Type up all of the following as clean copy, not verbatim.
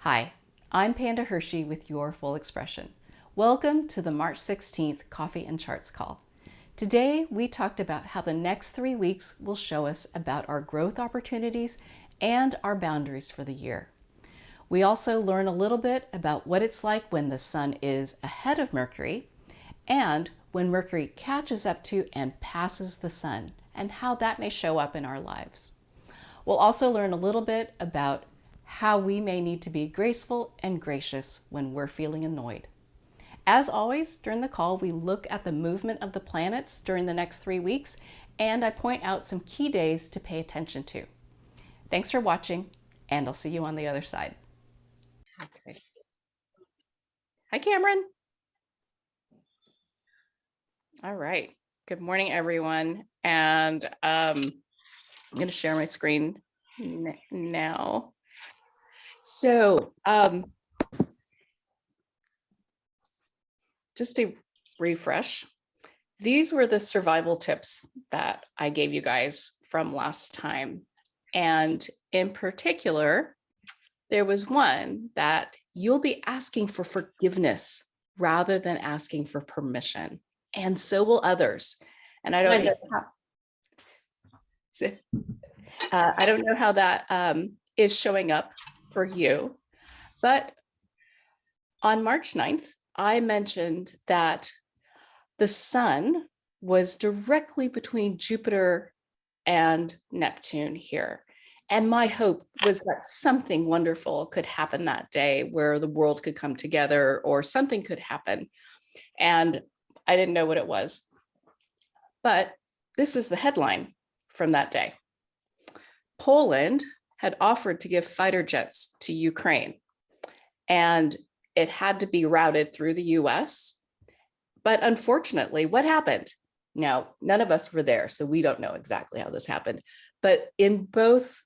Hi, I'm Panda Hershey with Your Full Expression. Welcome to the March 16th Coffee and Charts call. Today, we talked about how the next 3 weeks will show us about our growth opportunities and our boundaries for the year. We also learn a little bit about what it's like when the Sun is ahead of Mercury and when Mercury catches up to and passes the Sun and how that may show up in our lives. We'll also learn a little bit about how we may need to be graceful and gracious when we're feeling annoyed. As always, during the call, we look at the movement of the planets during the next 3 weeks, and I point out some key days to pay attention to. Thanks for watching, and I'll see you on the other side. Okay. Hi, Cameron. All right. Good morning, everyone. And I'm going to share my screen now. So just to refresh, these were the survival tips that I gave you guys from last time. And in particular, there was one that you'll be asking for forgiveness rather than asking for permission. And so will others. And I don't know how that is showing up for you. But on March 9th, I mentioned that the Sun was directly between Jupiter and Neptune here. And my hope was that something wonderful could happen that day where the world could come together or something could happen. And I didn't know what it was. But this is the headline from that day. Poland had offered to give fighter jets to Ukraine, and it had to be routed through the US. But unfortunately, what happened? Now, none of us were there, so we don't know exactly how this happened. But in both,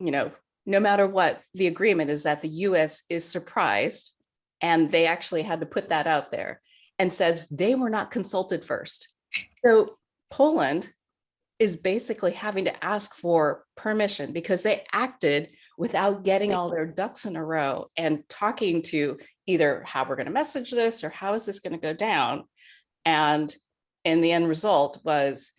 no matter what, the agreement is that the US is surprised, and they actually had to put that out there and says they were not consulted first. So Poland is basically having to ask for permission because they acted without getting all their ducks in a row and talking to either how we're going to message this or how is this going to go down. And in the end result was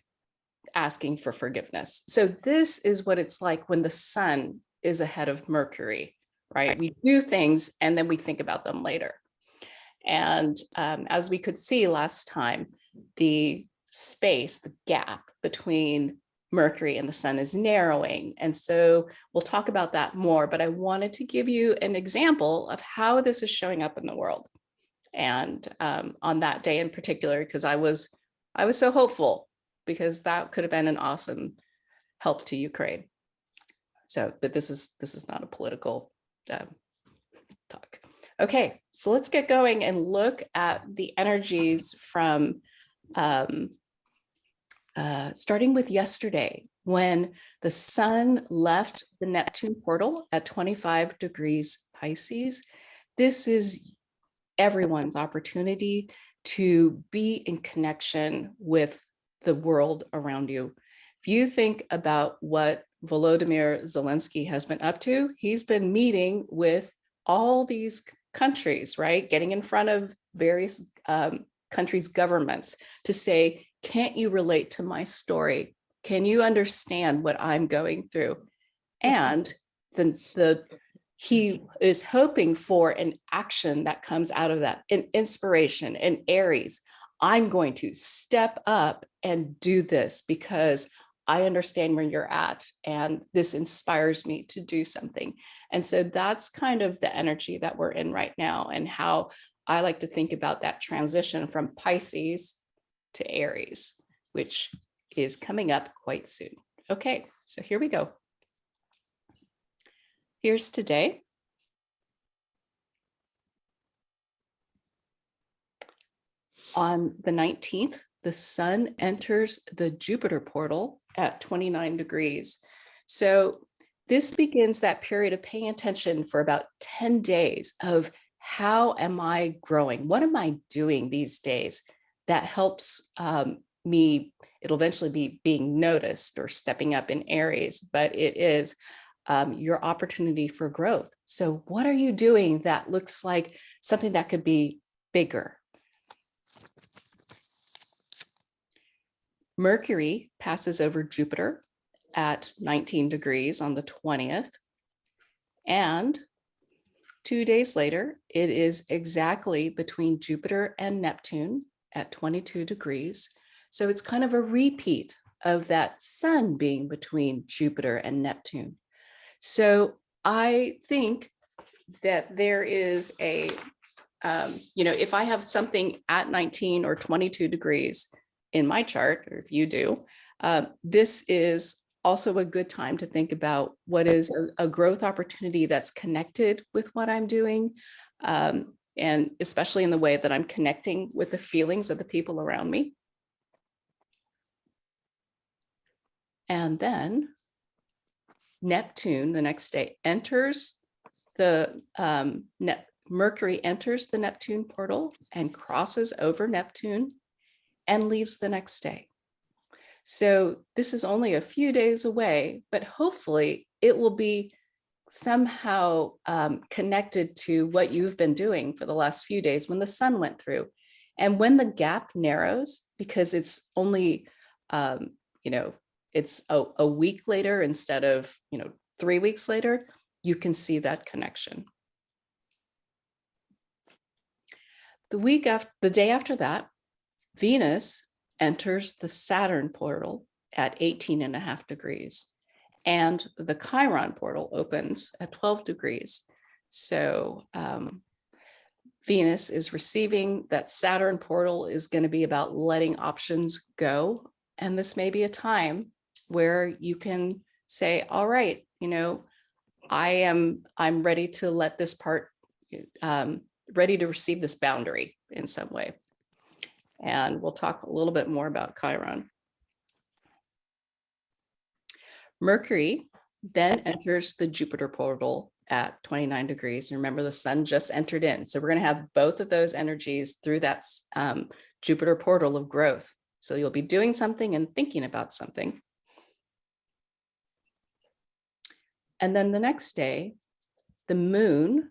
asking for forgiveness. So this is what it's like when the Sun is ahead of Mercury, right? We do things and then we think about them later. And as we could see last time, the space, the gap between Mercury and the Sun is narrowing. And so we'll talk about that more, but I wanted to give you an example of how this is showing up in the world. And on that day in particular, because I was so hopeful because that could have been an awesome help to Ukraine. So, but this is not a political talk. Okay, so let's get going and look at the energies from starting with yesterday when the Sun left the Neptune portal at 25 degrees Pisces. This is everyone's opportunity to be in connection with the world around you. If you think about what Volodymyr Zelensky has been up to, he's been meeting with all these countries, right? Getting in front of various countries' governments to say, can't you relate to my story? Can you understand what I'm going through? And he is hoping for an action that comes out of that, an inspiration, an Aries. I'm going to step up and do this because I understand where you're at, and this inspires me to do something. And so that's kind of the energy that we're in right now, and how I like to think about that transition from Pisces to Aries, which is coming up quite soon. Okay, so here we go. Here's today. On the 19th, the Sun enters the Jupiter portal at 29 degrees. So this begins that period of paying attention for about 10 days of how am I growing? What am I doing these days that helps me? It'll eventually be being noticed or stepping up in Aries, but it is your opportunity for growth. So what are you doing that looks like something that could be bigger? Mercury passes over Jupiter at 19 degrees on the 20th. And 2 days later, it is exactly between Jupiter and Neptune at 22 degrees. So it's kind of a repeat of that sun being between Jupiter and Neptune. So I think that there is a, if I have something at 19 or 22 degrees in my chart, or if you do, this is also a good time to think about what is a growth opportunity that's connected with what I'm doing, and especially in the way that I'm connecting with the feelings of the people around me. And then Neptune the next day enters the Mercury enters the Neptune portal and crosses over Neptune and leaves the next day. So this is only a few days away, but hopefully it will be somehow connected to what you've been doing for the last few days when the sun went through. And when the gap narrows, because it's only, it's a week later instead of, 3 weeks later, you can see that connection. The day after that, Venus enters the Saturn portal at 18.5 degrees, and the Chiron portal opens at 12 degrees. So Venus is receiving that Saturn portal is going to be about letting options go. And this may be a time where you can say, all right, I'm ready to let this part, ready to receive this boundary in some way. And we'll talk a little bit more about Chiron. Mercury then enters the Jupiter portal at 29 degrees. And remember, the sun just entered in. So we're going to have both of those energies through that Jupiter portal of growth. So you'll be doing something and thinking about something. And then the next day, the moon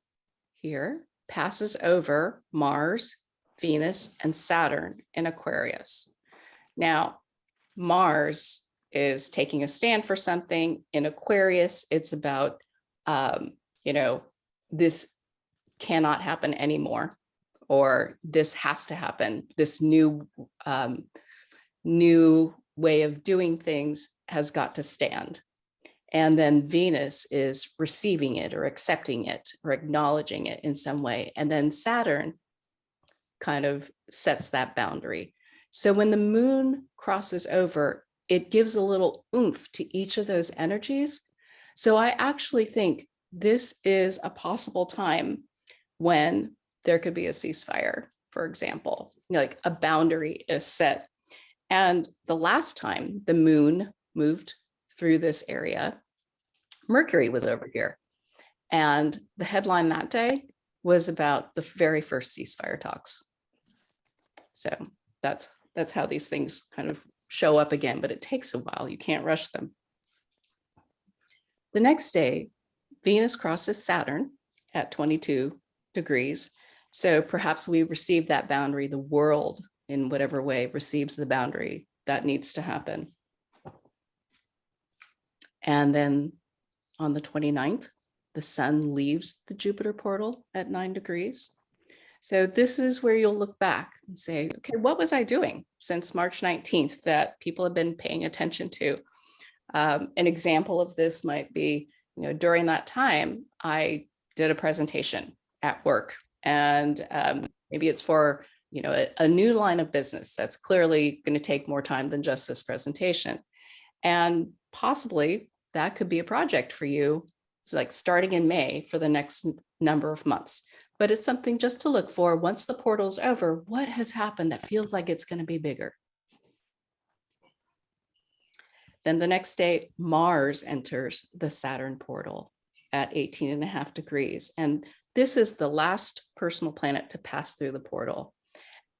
here passes over Mars, Venus, and Saturn in Aquarius. Now, Mars is taking a stand for something. In Aquarius, it's about, this cannot happen anymore, or this has to happen. This new way of doing things has got to stand. And then Venus is receiving it or accepting it or acknowledging it in some way. And then Saturn kind of sets that boundary. So when the moon crosses over, it gives a little oomph to each of those energies. So I actually think this is a possible time when there could be a ceasefire, for example, like a boundary is set. And the last time the moon moved through this area, Mercury was over here. And the headline that day was about the very first ceasefire talks. So that's how these things kind of show up again, but it takes a while. You can't rush them. The next day, Venus crosses Saturn at 22 degrees. So perhaps we receive that boundary. The world, in whatever way, receives the boundary that needs to happen. And then on the 29th, the sun leaves the Jupiter portal at 9 degrees. So this is where you'll look back and say, okay, what was I doing since March 19th that people have been paying attention to? An example of this might be, during that time, I did a presentation at work, and maybe it's for, a new line of business that's clearly going to take more time than just this presentation. And possibly that could be a project for you. It's like starting in May for the next number of months. But it's something just to look for once the portal's over. What has happened that feels like it's going to be bigger? Then the next day, Mars enters the Saturn portal at 18.5 degrees. And this is the last personal planet to pass through the portal.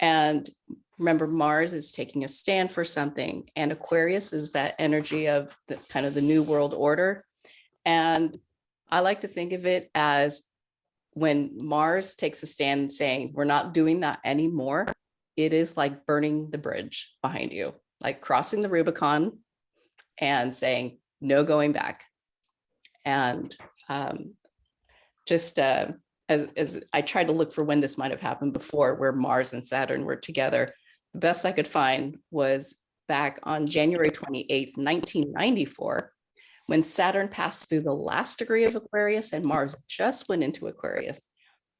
And remember, Mars is taking a stand for something. And Aquarius is that energy of the kind of the new world order. And I like to think of it as when Mars takes a stand saying, we're not doing that anymore, it is like burning the bridge behind you, like crossing the Rubicon and saying, no going back. And just as I tried to look for when this might have happened before, where Mars and Saturn were together, the best I could find was back on January 28th, 1994, when Saturn passed through the last degree of Aquarius and Mars just went into Aquarius,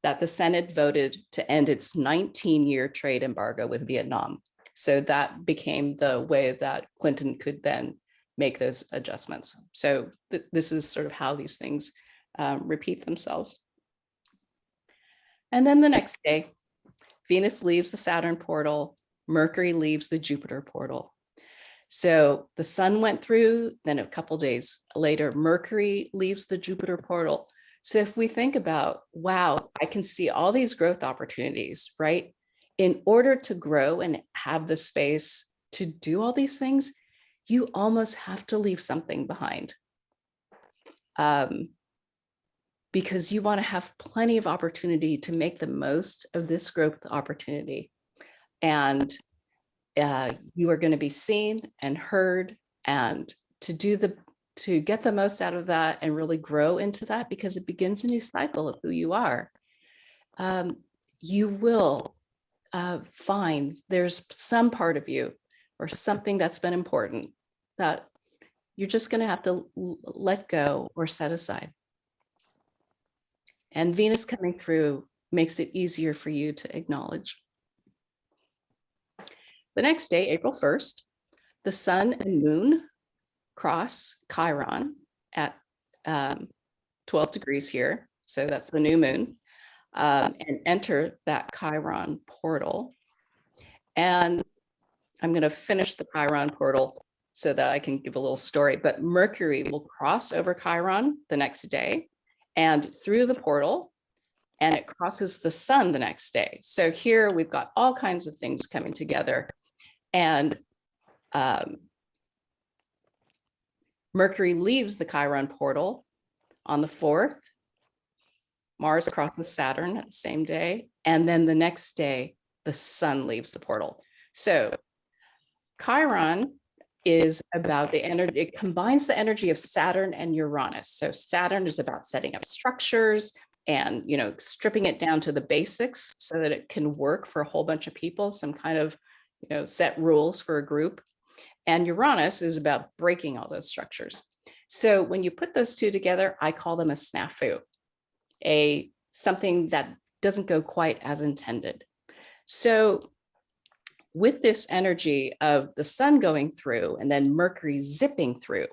that the Senate voted to end its 19-year trade embargo with Vietnam. So that became the way that Clinton could then make those adjustments. So this is sort of how these things repeat themselves. And then the next day, Venus leaves the Saturn portal, Mercury leaves the Jupiter portal. So the sun went through, then a couple days later, Mercury leaves the Jupiter portal. So if we think about, wow, I can see all these growth opportunities, right? In order to grow and have the space to do all these things, you almost have to leave something behind. Because you want to have plenty of opportunity to make the most of this growth opportunity. And you are going to be seen and heard, and to get the most out of that and really grow into that, because it begins a new cycle of who you are. You will find there's some part of you or something that's been important that you're just going to have to let go or set aside. And Venus coming through makes it easier for you to acknowledge. The next day, April 1st, the sun and moon cross Chiron at 12 degrees here. So that's the new moon, and enter that Chiron portal. And I'm going to finish the Chiron portal so that I can give a little story, but Mercury will cross over Chiron the next day and through the portal, and it crosses the sun the next day. So here we've got all kinds of things coming together. And Mercury leaves the Chiron portal on the 4th. Mars crosses Saturn that same day. And then the next day, the sun leaves the portal. So Chiron is about the energy, it combines the energy of Saturn and Uranus. So Saturn is about setting up structures and, you know, stripping it down to the basics so that it can work for a whole bunch of people, some kind of, you know, set rules for a group. And Uranus is about breaking all those structures. So when you put those two together, I call them a snafu, something that doesn't go quite as intended. So with this energy of the sun going through and then Mercury zipping through,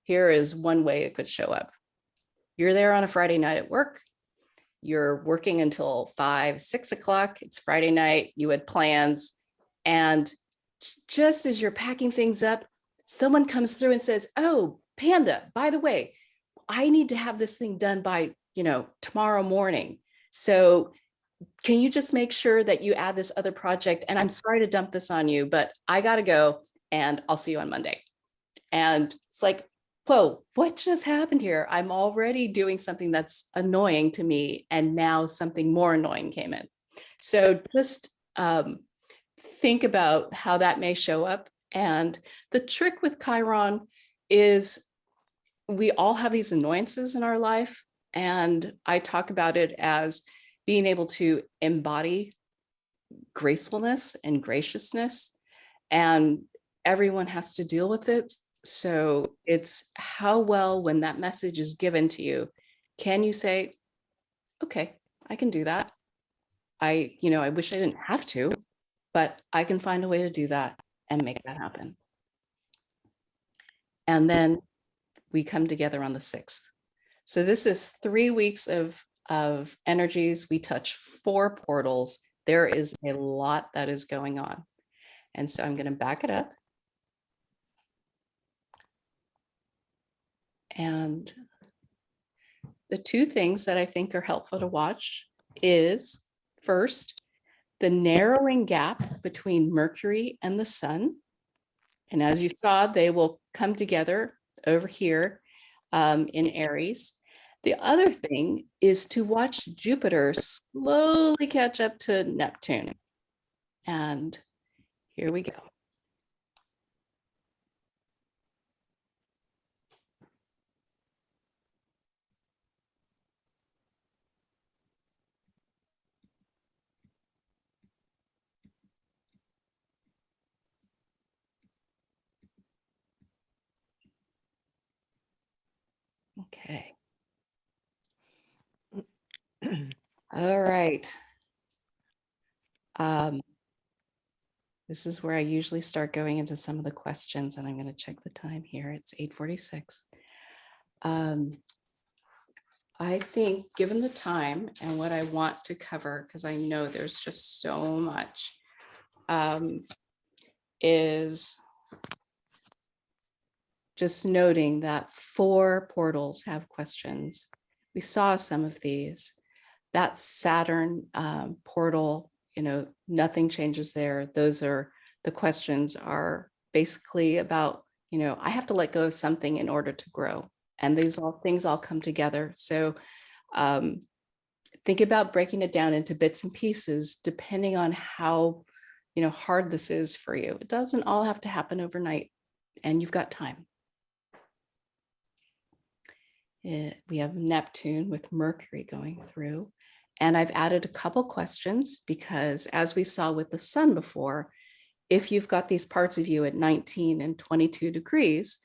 here is one way it could show up. You're there on a Friday night at work. You're working until 5, 6 o'clock. It's Friday night. You had plans. And just as you're packing things up, someone comes through and says, oh, Panda, by the way, I need to have this thing done by, you know, tomorrow morning. So can you just make sure that you add this other project? And I'm sorry to dump this on you, but I got to go and I'll see you on Monday. And it's like, whoa, what just happened here? I'm already doing something that's annoying to me. And now something more annoying came in. So just think about how that may show up. And the trick with Chiron is we all have these annoyances in our life. And I talk about it as being able to embody gracefulness and graciousness, and everyone has to deal with it. So it's how well, when that message is given to you, can you say, okay, I can do that. I wish I didn't have to, but I can find a way to do that and make that happen. And then we come together on the 6th. So this is 3 weeks of energies. We touch 4 portals. There is a lot that is going on. And so I'm going to back it up. And the 2 things that I think are helpful to watch is, first, the narrowing gap between Mercury and the sun. And as you saw, they will come together over here in Aries. The other thing is to watch Jupiter slowly catch up to Neptune. And here we go. Okay. All right. This is where I usually start going into some of the questions, and I'm going to check the time here. It's 8:46. I think, given the time and what I want to cover, because I know there's just so much, is just noting that 4 portals have questions. We saw some of these. That Saturn portal, nothing changes there. Those are, the questions are basically about, I have to let go of something in order to grow. And these things all come together. So think about breaking it down into bits and pieces, depending on how, hard this is for you. It doesn't all have to happen overnight, and you've got time. We have Neptune with Mercury going through. And I've added a couple questions because, as we saw with the sun before, if you've got these parts of you at 19 and 22 degrees,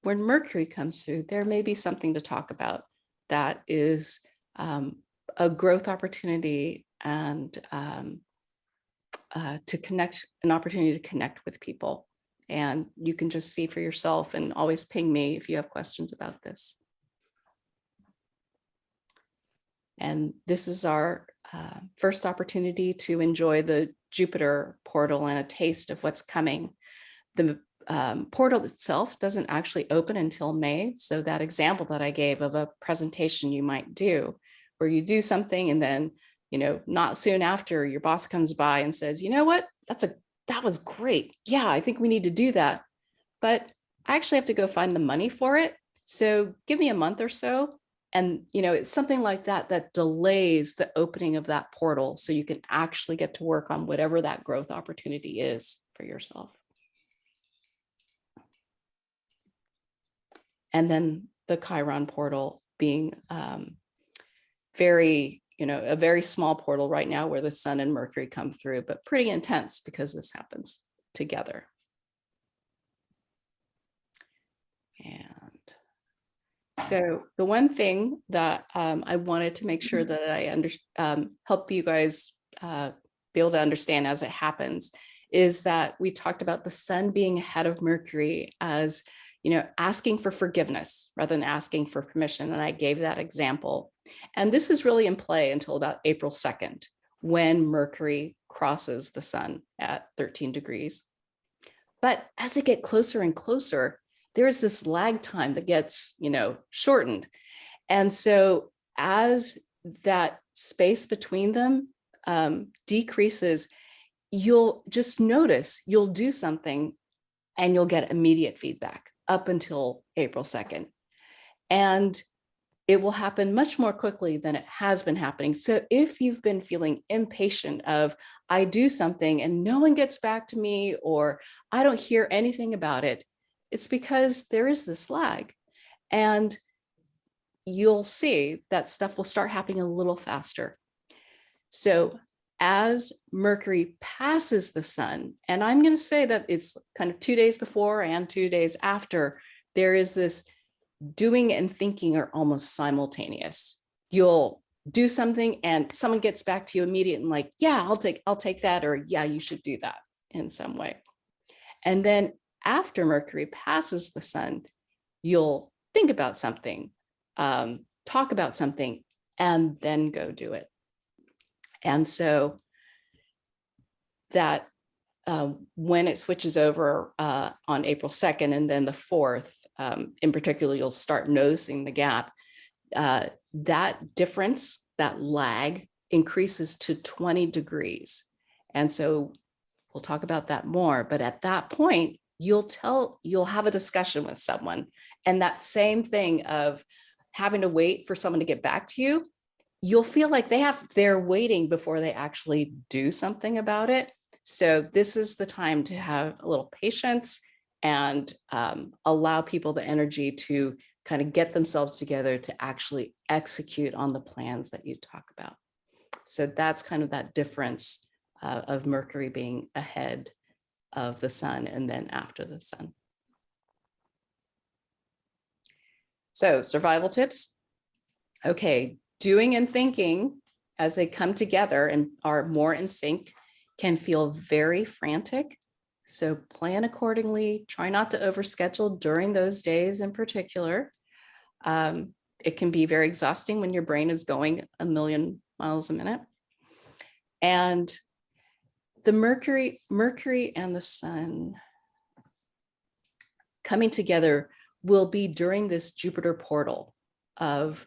when Mercury comes through, there may be something to talk about that is a growth opportunity and to connect, an opportunity to connect with people. And you can just see for yourself, and always ping me if you have questions about this. And this is our first opportunity to enjoy the Jupiter portal and a taste of what's coming. The portal itself doesn't actually open until May. So that example that I gave of a presentation you might do, where you do something and then, not soon after, your boss comes by and says, you know what, that was great. Yeah, I think we need to do that. But I actually have to go find the money for it. So give me a month or so. And, it's something like that that delays the opening of that portal so you can actually get to work on whatever that growth opportunity is for yourself. And then the Chiron portal being very, a very small portal right now where the sun and Mercury come through, but pretty intense because this happens together. And so the one thing that I wanted to make sure that I help you guys be able to understand as it happens is that we talked about the sun being ahead of Mercury as, asking for forgiveness rather than asking for permission. And I gave that example. And this is really in play until about April 2nd, when Mercury crosses the sun at 13 degrees. But as they get closer and closer, there's this lag time that gets, shortened. And so as that space between them decreases, you'll just notice, you'll do something and you'll get immediate feedback up until April 2nd. And it will happen much more quickly than it has been happening. So if you've been feeling impatient of, I do something and no one gets back to me, or I don't hear anything about it, it's because there is this lag. And you'll see that stuff will start happening a little faster. So as Mercury passes the sun, and I'm going to say that it's kind of 2 days before and 2 days after, there is this doing and thinking are almost simultaneous. You'll do something and someone gets back to you immediately and like, yeah, I'll take that, or yeah, you should do that in some way. And then after Mercury passes the sun, you'll think about something, talk about something, and then go do it. And so that when it switches over on April 2nd and then the 4th, in particular, you'll start noticing the gap. That difference, that lag, increases to 20 degrees. And so we'll talk about that more. But at that point, you'll have a discussion with someone And that same thing of having to wait for someone to get back to you, you'll feel like they're waiting before they actually do something about it. So this is the time to have a little patience and allow people the energy to kind of get themselves together to actually execute on the plans that you talk about. So that's kind of that difference of Mercury being ahead of the sun and then after the sun. So survival tips. Okay, doing and thinking as they come together and are more in sync can feel very frantic. So plan accordingly. Try not to overschedule during those days in particular. It can be very exhausting when your brain is going a million miles a minute. And the Mercury and the sun coming together will be during this Jupiter portal of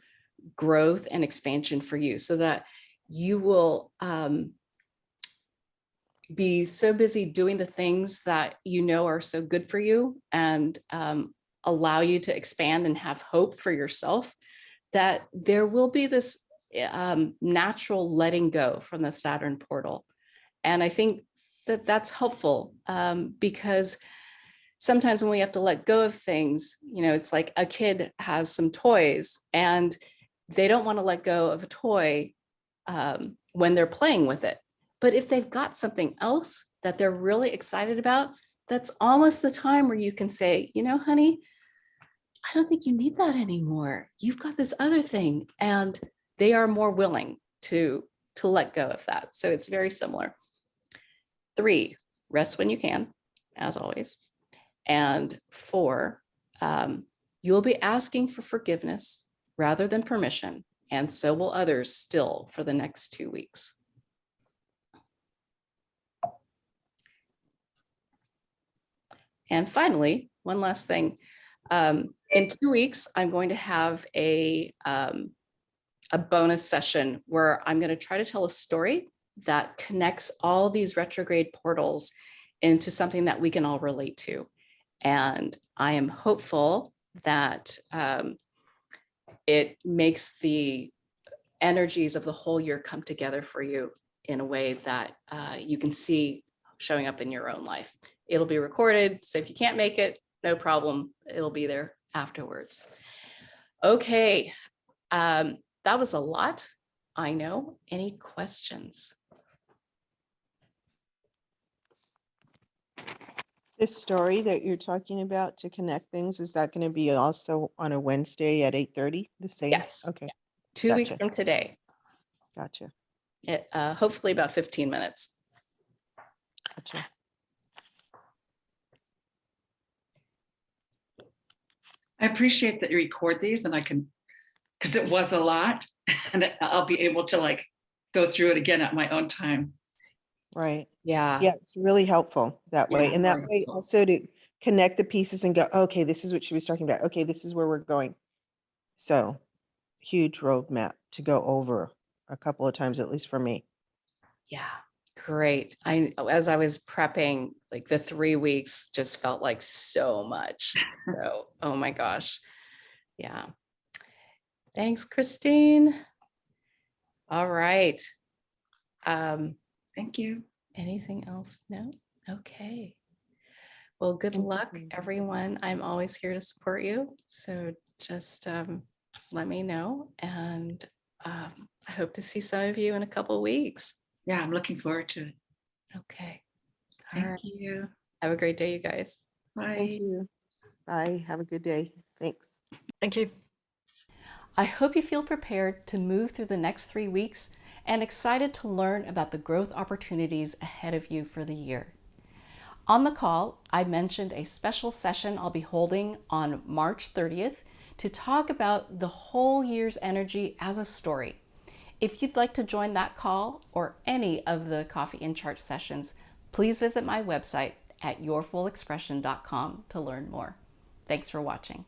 growth and expansion for you, so that you will be so busy doing the things that you know are so good for you and allow you to expand and have hope for yourself, that there will be this natural letting go from the Saturn portal. And I think that that's helpful because sometimes when we have to let go of things, you know, it's like a kid has some toys and they don't want to let go of a toy when they're playing with it. But if they've got something else that they're really excited about, that's almost the time where you can say, you know, honey, I don't think you need that anymore. You've got this other thing. And they are more willing to let go of that. So it's very similar. 3, rest when you can, as always. And 4, you'll be asking for forgiveness rather than permission. And so will others still for the next 2 weeks. And finally, one last thing. In 2 weeks, I'm going to have a bonus session where I'm going to try to tell a story that connects all these retrograde portals into something that we can all relate to. And I am hopeful that it makes the energies of the whole year come together for you in a way that you can see showing up in your own life. It'll be recorded, so if you can't make it, no problem. It'll be there afterwards. Okay, that was a lot, I know. Any questions? This story that you're talking about to connect things, is that going to be also on a Wednesday at 8:30? The same? Yes. Okay. 2 weeks Gotcha. from today. Gotcha. Hopefully about 15 minutes. Gotcha. I appreciate that you record these and I can, because it was a lot, and I'll be able to like go through it again at my own time. Right. Yeah. Yeah, it's really helpful that way. Yeah, And that very way helpful. also to connect the pieces and go, okay, this is what she was talking about. Okay, this is where we're going. So huge roadmap to go over a couple of times, at least for me. Yeah. Great. As I was prepping, like the 3 weeks just felt like so much. So, oh my gosh. Yeah. Thanks, Christine. All right. Thank you. Anything else? No? Okay. Well, good Thank you, luck, Panda. everyone. I'm always here to support you. So just let me know. And I hope to see some of you in a couple of weeks. Yeah, I'm looking forward to it. Okay. All Thank right. you. Have a great day, you guys. Bye. Thank you. Bye. Have a good day. Thanks. Thank you. I hope you feel prepared to move through the next 3 weeks and excited to learn about the growth opportunities ahead of you for the year. On the call, I mentioned a special session I'll be holding on March 30th to talk about the whole year's energy as a story. If you'd like to join that call or any of the Coffee and Chart sessions, please visit my website at yourfullexpression.com to learn more. Thanks for watching.